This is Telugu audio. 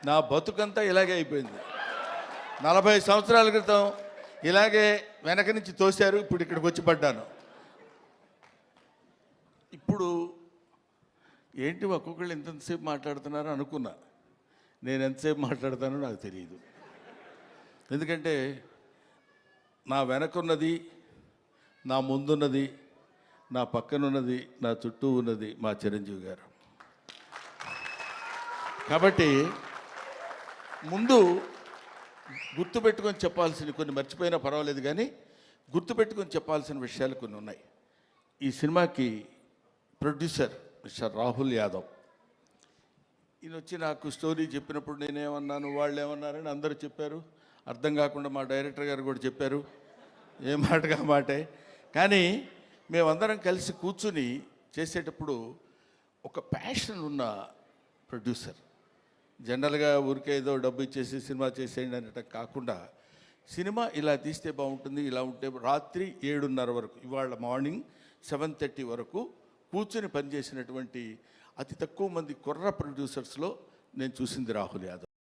నా బతుకంతా ఇలాగే అయిపోయింది. 40 సంవత్సరాల క్రితం ఇలాగే వెనక నుంచి తోశారు, ఇప్పుడు ఇక్కడికి వచ్చి పడ్డాను. ఇప్పుడు ఏంటి ఒక్కొక్కళ్ళు ఎంతసేపు మాట్లాడుతున్నారో అనుకున్నా. నేను ఎంతసేపు మాట్లాడతానో నాకు తెలియదు. ఎందుకంటే నా వెనకున్నది, నా ముందున్నది, నా పక్కనున్నది, నా చుట్టూ ఉన్నది మా చిరంజీవి గారు. కాబట్టి ముందు గుర్తుపెట్టుకొని చెప్పాల్సిన కొన్ని మర్చిపోయినా పర్వాలేదు, కానీ గుర్తుపెట్టుకొని చెప్పాల్సిన విషయాలు కొన్ని ఉన్నాయి. ఈ సినిమాకి ప్రొడ్యూసర్ మిస్టర్ రాహుల్ యాదవ్. ఈయన వచ్చి నాకు స్టోరీ చెప్పినప్పుడు నేనేమన్నాను, వాళ్ళు ఏమన్నారని అందరూ చెప్పారు. అర్థం కాకుండా మా డైరెక్టర్ గారు కూడా చెప్పారు, ఏ మాటగా మాటే. కానీ మేమందరం కలిసి కూర్చుని చేసేటప్పుడు ఒక ప్యాషన్ ఉన్న ప్రొడ్యూసర్. జనరల్గా ఊరికే ఏదో డబ్బు ఇచ్చేసి సినిమా చేసేయండి అనటం కాకుండా, సినిమా ఇలా తీస్తే బాగుంటుంది, ఇలా ఉంటే రాత్రి 7:30 వరకు, ఇవాళ మార్నింగ్ 7:30 వరకు కూర్చుని పనిచేసినటువంటి అతి తక్కువ మంది కుర్ర ప్రొడ్యూసర్స్లో నేను చూసింది రాహుల్ యాదవ్.